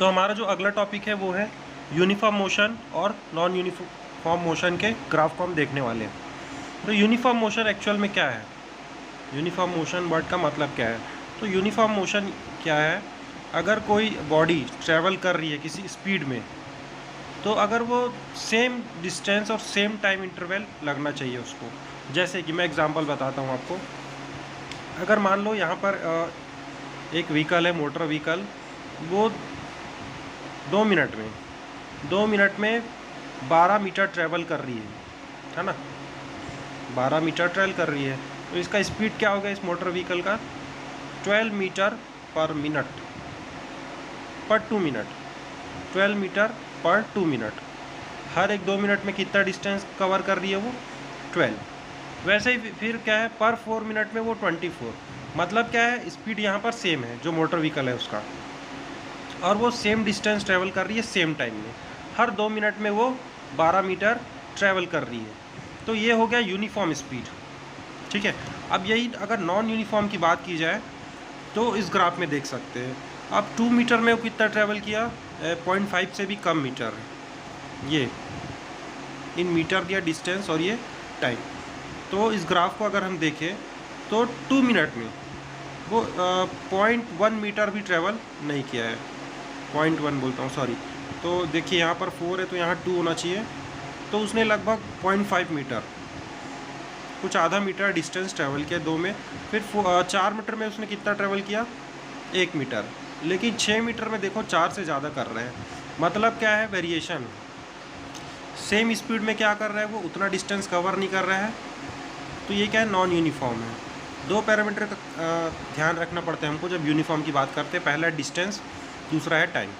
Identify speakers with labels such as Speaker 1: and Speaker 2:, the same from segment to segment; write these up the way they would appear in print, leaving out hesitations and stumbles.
Speaker 1: तो हमारा जो अगला टॉपिक है वो है यूनिफॉर्म मोशन और नॉन यूनिफॉर्म मोशन के ग्राफ को हम देखने वाले हैं। तो यूनिफॉर्म मोशन एक्चुअल में क्या है, यूनिफॉर्म मोशन वर्ड का मतलब क्या है? तो यूनिफॉर्म मोशन क्या है, अगर कोई बॉडी ट्रैवल कर रही है किसी स्पीड में, तो अगर वो सेम डिस्टेंस और सेम टाइम इंटरवल लगना चाहिए उसको। जैसे कि मैं एग्जांपल बताता हूँ आपको। अगर मान लो यहाँ पर एक व्हीकल है, मोटर व्हीकल, वो 2 मिनट में 12 मीटर ट्रैवल कर रही है ना, 12 मीटर ट्रैवल कर रही है। तो इसका स्पीड क्या होगा इस मोटर व्हीकल का? 12 मीटर पर मिनट पर 2 मिनट, 12 मीटर पर 2 मिनट। हर एक 2 मिनट में कितना डिस्टेंस कवर कर रही है वो? 12। वैसे ही फिर क्या है, पर 4 मिनट में वो 24। मतलब क्या है, स्पीड यहाँ पर सेम है जो मोटर व्हीकल है उसका, और वो सेम डिस्टेंस ट्रैवल कर रही है सेम टाइम में। हर 2 मिनट में वो 12 मीटर ट्रैवल कर रही है। तो ये हो गया यूनिफॉर्म स्पीड, ठीक है। अब यही अगर नॉन यूनिफॉर्म की बात की जाए तो इस ग्राफ में देख सकते हैं अब 2 मीटर में वो कितना ट्रैवल किया, 0.5 से भी कम मीटर है। ये इन मीटर दिया डिस्टेंस और ये टाइम। तो इस ग्राफ को अगर हम देखें तो 2 मिनट में वो 0.1 मीटर भी ट्रैवल नहीं किया है, 0.1 बोलता हूँ, सॉरी। तो देखिए यहाँ पर 4 है तो यहाँ 2 होना चाहिए। तो उसने लगभग 0.5 मीटर, कुछ आधा मीटर डिस्टेंस ट्रैवल किया 2 में। फिर 4 मीटर में उसने कितना ट्रैवल किया? 1 मीटर। लेकिन 6 मीटर में देखो 4 से ज़्यादा कर रहे हैं। मतलब क्या है, वेरिएशन। सेम स्पीड में क्या कर रहा है वो, उतना डिस्टेंस कवर नहीं कर रहा है। तो ये क्या है, नॉन यूनिफॉर्म है। 2 पैरामीटर का ध्यान रखना पड़ता है हमको जब यूनिफॉर्म की बात करते हैं। पहला है डिस्टेंस, दूसरा है टाइम।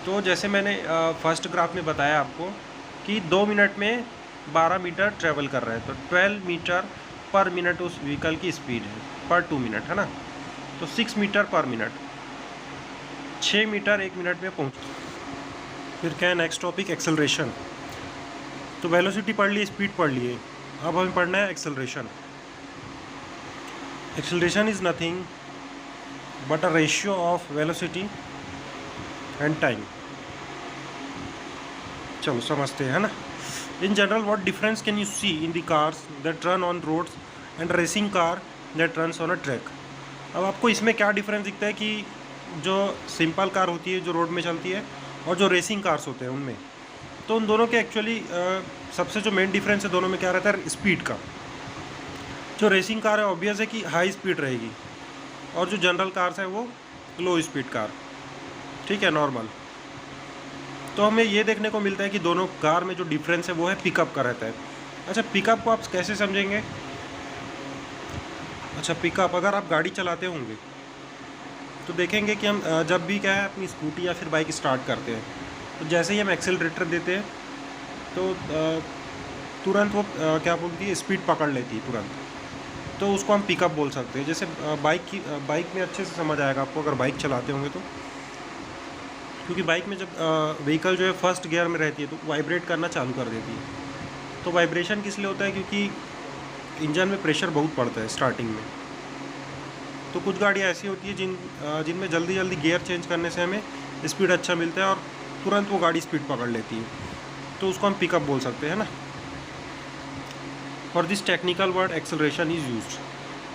Speaker 1: तो जैसे मैंने फर्स्ट ग्राफ में बताया आपको कि 2 मिनट में 12 मीटर ट्रैवल कर रहा है, तो 12 मीटर पर मिनट उस व्हीकल की स्पीड है, पर 2 मिनट है ना। तो 6 मीटर पर मिनट, 6 मीटर 1 मिनट में पहुँच। फिर क्या है नेक्स्ट टॉपिक, एक्सेलरेशन। तो वेलोसिटी पढ़ लिए, स्पीड पढ़ लिए, अब हमें पढ़ना है acceleration. Acceleration is nothing but a ratio of velocity and time. चलो समझते हैं, है ना। In general, what difference can you see in the cars that run on roads and racing car that runs on a track? अब आपको इसमें क्या difference दिखता है कि जो सिंपल कार होती है जो रोड में चलती है और जो रेसिंग कार्स होते हैं उनमें, तो उन दोनों के एक्चुअली सबसे जो मेन डिफरेंस है दोनों में क्या रहता है, स्पीड का। जो रेसिंग कार है ऑब्वियस है कि हाई स्पीड रहेगी, और जो जनरल कार्स है वो लो स्पीड कार, ठीक है, नॉर्मल। तो हमें ये देखने को मिलता है कि दोनों कार में जो डिफरेंस है वो है पिकअप का रहता है। अच्छा, पिकअप को आप कैसे समझेंगे? अच्छा, पिकअप अगर आप गाड़ी चलाते होंगे तो देखेंगे कि हम जब भी क्या है अपनी स्कूटी या फिर बाइक स्टार्ट करते हैं, तो जैसे ही हम एक्सेलरेटर देते हैं तो तुरंत वो क्या बोलती है, स्पीड पकड़ लेती है तुरंत। तो उसको हम पिकअप बोल सकते हैं। जैसे बाइक में अच्छे से समझ आएगा आपको अगर बाइक चलाते होंगे तो, क्योंकि बाइक में जब व्हीकल जो है फर्स्ट गियर में रहती है तो वाइब्रेट करना चालू कर देती है। तो वाइब्रेशन किस लिए होता है? क्योंकि इंजन में प्रेशर बहुत पड़ता है स्टार्टिंग में। तो कुछ गाड़ियाँ ऐसी होती है जिनमें जल्दी जल्दी गियर चेंज करने से हमें स्पीड अच्छा मिलता है और तुरंत वो गाड़ी स्पीड पकड़ लेती है। तो उसको हम पिकअप बोल सकते हैं ना। और this technical word acceleration is used.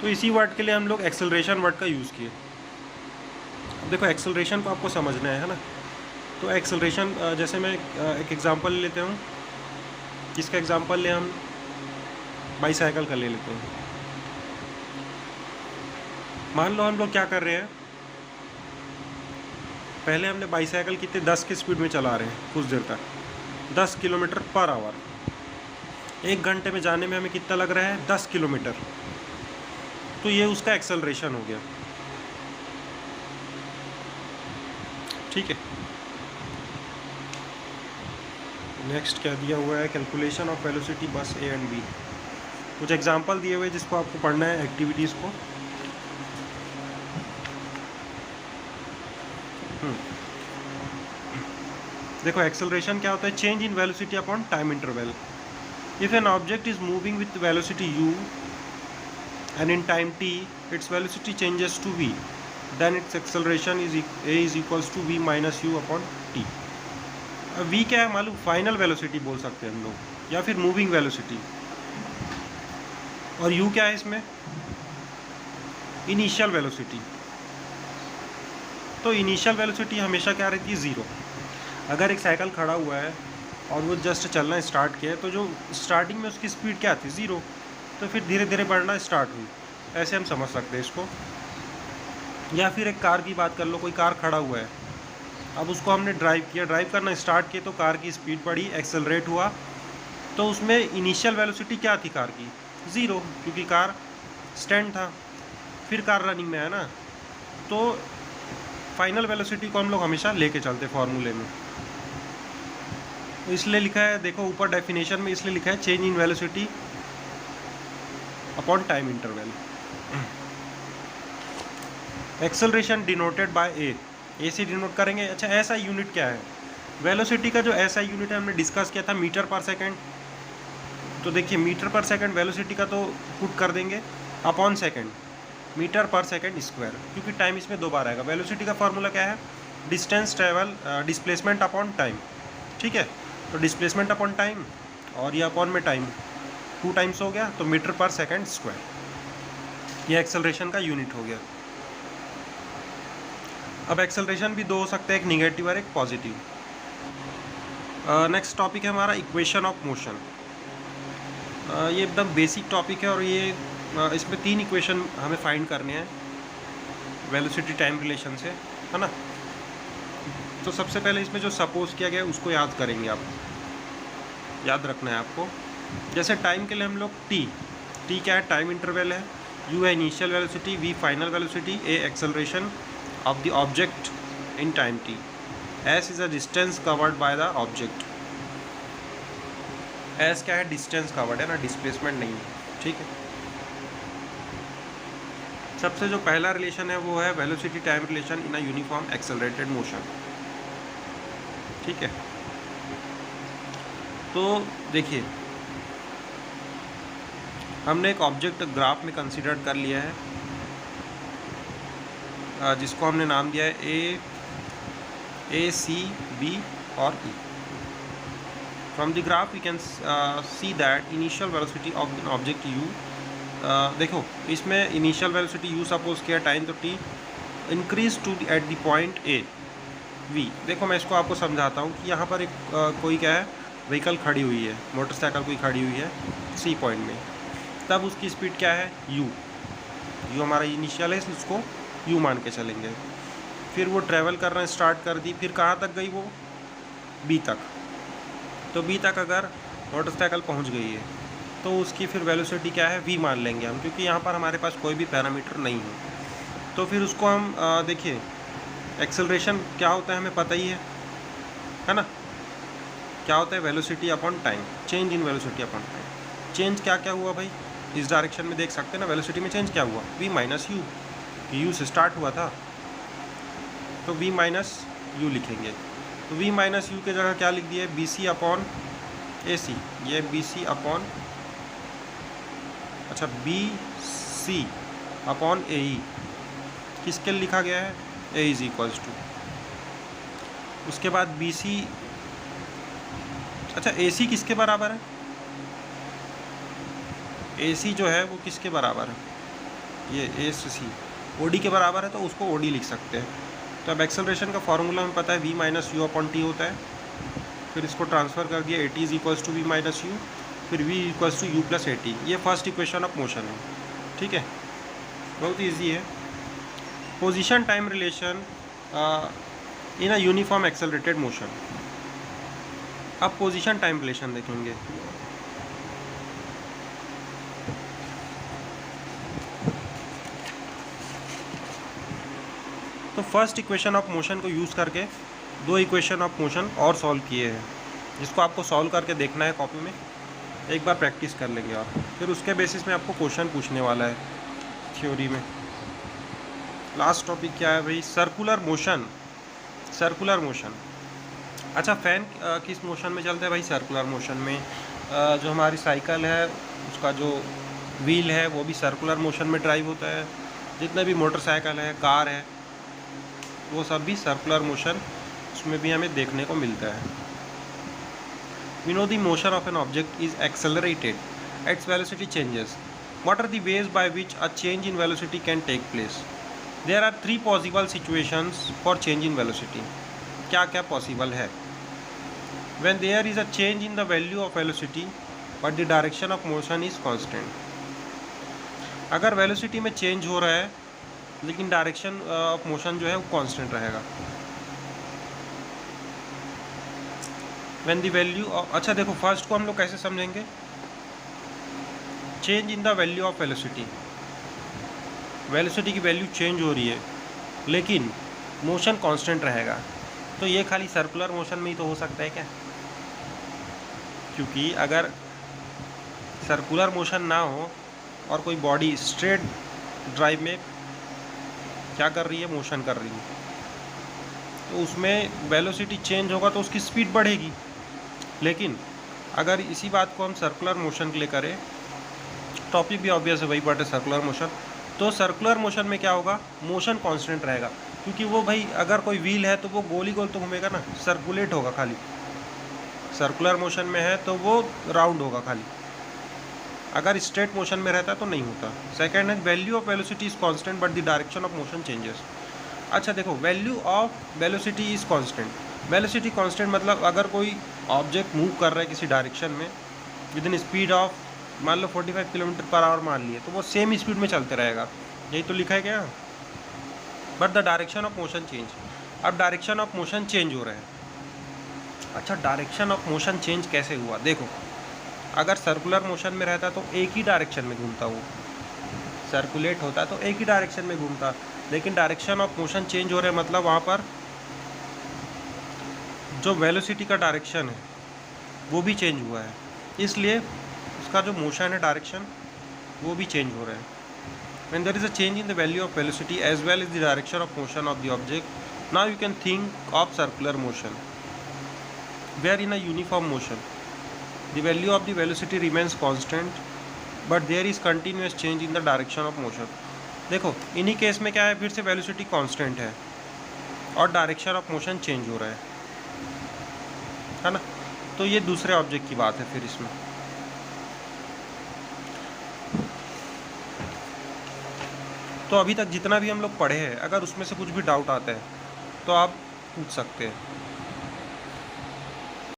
Speaker 1: तो इसी वर्ड के लिए हम लोग एक्सेलरेशन वर्ड का यूज़ किए। अब देखो, एक्सेलरेशन को आपको समझना है ना। तो एक्सेलरेशन जैसे मैं एक एग्ज़ाम्पल ले लेते हूँ। किसका एग्ज़ाम्पल ले, हम बाईसाइकिल का ले लेते हैं। मान लो हम लोग क्या कर रहे हैं, पहले हमने बाईसाइकिल कितने 10 की स्पीड में चला रहे हैं कुछ देर तक, 10 किलोमीटर पर आवर। 1 घंटे में जाने में हमें कितना लग रहा है, 10 किलोमीटर। तो ये उसका एक्सेलरेशन हो गया, ठीक है। नेक्स्ट क्या दिया हुआ है, कैलकुलेशन ऑफ वेलोसिटी बस ए एंड बी। कुछ एग्जांपल दिए हुए जिसको आपको पढ़ना है, एक्टिविटीज़ को। देखो, एक्सेलरेशन क्या होता है, change in velocity upon time interval. If an object is moving with velocity u and in time t its velocity changes to v, then its acceleration is equals to V minus U upon T. V क्या है मालूम, final velocity बोल सकते हैं हम लोग, या फिर मूविंग वेलोसिटी। और यू क्या है इसमें, इनिशियल वेलोसिटी। तो इनिशियल वेलोसिटी हमेशा क्या रहती है, ज़ीरो। अगर एक साइकिल खड़ा हुआ है और वो जस्ट चलना स्टार्ट किया तो जो स्टार्टिंग में उसकी स्पीड क्या थी, ज़ीरो। तो फिर धीरे धीरे बढ़ना स्टार्ट हुई, ऐसे हम समझ सकते हैं इसको। या फिर एक कार की बात कर लो, कोई कार खड़ा हुआ है, अब उसको हमने ड्राइव करना स्टार्ट किया तो कार की स्पीड बढ़ी, एक्सेलरेट हुआ, तो उसमें इनिशियल वेलोसिटी क्या थी कार की, ज़ीरो, क्योंकि कार स्टैंड था। फिर कार रनिंग में है ना, तो फाइनल वेलोसिटी को हम लोग हमेशा लेके चलते फॉर्मूले में। तो इसलिए लिखा है, देखो ऊपर डेफिनेशन में इसलिए लिखा है change in velocity upon time interval. Acceleration denoted by A से डिनोट करेंगे। अच्छा, ऐसा यूनिट क्या है, वेलोसिटी का जो ऐसा यूनिट है हमने डिस्कस किया था मीटर पर सेकेंड। तो देखिए मीटर पर सेकेंड वेलोसिटी का तो पुट कर देंगे अपॉन सेकेंड, मीटर पर सेकेंड स्क्वायर, क्योंकि टाइम इसमें दो बार आएगा। वेलोसिटी का फॉर्मूला क्या है, distance travel displacement upon time, ठीक है। तो डिस्प्लेसमेंट अपॉन टाइम और ये अपॉन में टाइम 2 टाइम्स हो गया, तो मीटर पर सेकेंड स्क्वायर, ये एक्सेलरेशन का यूनिट हो गया। अब एक्सेलरेशन भी दो हो सकते हैं, एक निगेटिव और एक पॉजिटिव। नेक्स्ट टॉपिक है हमारा इक्वेशन ऑफ मोशन। ये एकदम बेसिक टॉपिक है और ये इसमें 3 इक्वेशन हमें फाइंड करने हैं वेलोसिटी टाइम रिलेशन से, है ना। तो सबसे पहले इसमें जो सपोज किया गया है उसको याद करेंगे, आप याद रखना है आपको। जैसे टाइम के लिए हम लोग टी क्या है, टाइम इंटरवल है, यू है initial velocity, V final velocity, A acceleration of the object in time t, s is a distance covered by the object। s क्या है, डिस्टेंस कवर्ड है ना, डिस्प्लेसमेंट नहीं है, ठीक है। सबसे जो पहला रिलेशन है वो है velocity time relation in a uniform accelerated motion, ठीक है। तो देखिए हमने एक ऑब्जेक्ट ग्राफ में कंसीडर कर लिया है, जिसको हमने नाम दिया है ए सी बी और E. From the graph we can see that initial velocity of an object u, देखो इसमें इनिशियल वेलोसिटी यू सपोज किया, टाइम तो T, increase to at the point A V. देखो मैं इसको आपको समझाता हूँ कि यहाँ पर एक कोई क्या है, व्हीकल खड़ी हुई है, मोटरसाइकिल कोई खड़ी हुई है सी पॉइंट में, तब उसकी स्पीड क्या है, यू हमारा इनिशियल है, इसको यू मान के चलेंगे। फिर वो ट्रैवल करना स्टार्ट कर दी, फिर कहाँ तक गई वो, बी तक। तो बी तक अगर मोटरसाइकिल पहुँच गई है तो उसकी फिर वेलोसिटी क्या है, वी मान लेंगे हम, क्योंकि यहाँ पर हमारे पास कोई भी पैरामीटर नहीं है। तो फिर उसको हम देखिए एक्सेलरेशन क्या होता है हमें पता ही है ना, क्या होता है, velocity upon time, change in velocity upon time. Change क्या क्या हुआ भाई, इस डायरेक्शन में देख सकते हैं ना, वेलोसिटी में चेंज क्या हुआ, वी माइनस यू, यू से स्टार्ट हुआ था तो v माइनस यू लिखेंगे। तो v माइनस यू के जगह क्या लिख दिया है, बी सी अपॉन ए सी, ये बी सी अपॉन, अच्छा बी सी अपॉन ए ई, किसके लिखा गया है, ए इज इक्वल्स टू, उसके बाद बी सी, अच्छा ए सी किसके बराबर है, ए सी जो है वो किसके बराबर है, ये ए सी ओडी के बराबर है, तो उसको ओडी लिख सकते हैं। तो अब एक्सेलरेशन का फॉर्मूला हमें पता है v minus U upon T होता है, फिर इसको ट्रांसफ़र कर दिया, A T is equals to V minus U, फिर v equals to U plus A T. ये फर्स्ट इक्वेशन ऑफ मोशन है, ठीक है, बहुत ईजी है। Position time relation in a uniform accelerated motion. अब पोजीशन टाइम रिलेशन देखेंगे। तो फर्स्ट इक्वेशन ऑफ मोशन को यूज़ करके 2 इक्वेशन ऑफ मोशन और सॉल्व किए हैं, जिसको आपको सॉल्व करके देखना है कॉपी में, एक बार प्रैक्टिस कर लेंगे और फिर उसके बेसिस में आपको क्वेश्चन पूछने वाला है थ्योरी में। लास्ट टॉपिक क्या है भाई, सर्कुलर मोशन। सर्कुलर मोशन, अच्छा फैन किस मोशन में चलता है भाई, सर्कुलर मोशन में। जो हमारी साइकिल है उसका जो व्हील है वो भी सर्कुलर मोशन में ड्राइव होता है, जितने भी मोटरसाइकिल है, कार है, वो सब भी सर्कुलर मोशन उसमें भी हमें देखने को मिलता है। We know the motion of an object is accelerated. Its velocity changes. What are the ways by which a change in velocity can take place? There are three possible situations for change in velocity. क्या क्या possible है? When there is a change in the value of velocity, but the direction of motion is constant. अगर velocity में change हो रहा है लेकिन direction of motion जो है वो कांस्टेंट रहेगा। व्हेन द वैल्यू, अच्छा देखो फर्स्ट को हम लोग कैसे समझेंगे, change in the value of velocity. Velocity की वैल्यू चेंज हो रही है लेकिन मोशन कांस्टेंट रहेगा, तो ये खाली सर्कुलर मोशन में ही तो हो सकता है क्या? क्योंकि अगर सर्कुलर मोशन ना हो और कोई बॉडी स्ट्रेट ड्राइव में क्या कर रही है, मोशन कर रही है, तो उसमें वेलोसिटी चेंज होगा तो उसकी स्पीड बढ़ेगी। लेकिन अगर इसी बात को हम सर्कुलर मोशन के लिए करें, टॉपिक भी ऑब्वियस है वही बात है सर्कुलर मोशन, तो सर्कुलर मोशन में क्या होगा, मोशन कांस्टेंट रहेगा। क्योंकि वो भाई अगर कोई व्हील है तो वो गोल ही गोल तो घूमेगा ना, सर्कुलेट होगा खाली। सर्कुलर मोशन में है तो वो राउंड होगा खाली, अगर स्ट्रेट मोशन में रहता तो नहीं होता। सेकेंड है value of velocity is constant but the direction of motion changes. अच्छा देखो, value of velocity is constant. Velocity constant मतलब अगर कोई ऑब्जेक्ट मूव कर रहा है किसी डायरेक्शन में विद इन स्पीड ऑफ मान लो 45 किलोमीटर पर आवर मान लिए, तो वो सेम स्पीड में चलते रहेगा, यही तो लिखा है क्या। But the direction of motion change, अब डायरेक्शन ऑफ मोशन चेंज हो रहा है। अच्छा डायरेक्शन ऑफ मोशन चेंज कैसे हुआ, देखो अगर सर्कुलर मोशन में रहता तो एक ही डायरेक्शन में घूमता, वो सर्कुलेट होता तो एक ही डायरेक्शन में घूमता, लेकिन डायरेक्शन ऑफ मोशन चेंज हो रहा है मतलब वहाँ पर जो वेलोसिटी का डायरेक्शन है वो भी चेंज हुआ है, इसलिए उसका जो मोशन है डायरेक्शन वो भी चेंज हो रहा है। When there is a change in the value of velocity as well as the direction of motion of the object, now you can think of circular motion, where in a uniform motion the value of the velocity remains constant but there is continuous change in the direction of motion। देखो इन्हीं case में क्या है, फिर से velocity constant है और direction of motion change हो रहा है ना। तो ये दूसरे ऑब्जेक्ट की बात है फिर इसमें। तो अभी तक जितना भी हम लोग पढ़े हैं, अगर उसमें से कुछ भी डाउट आता है तो आप पूछ सकते हैं।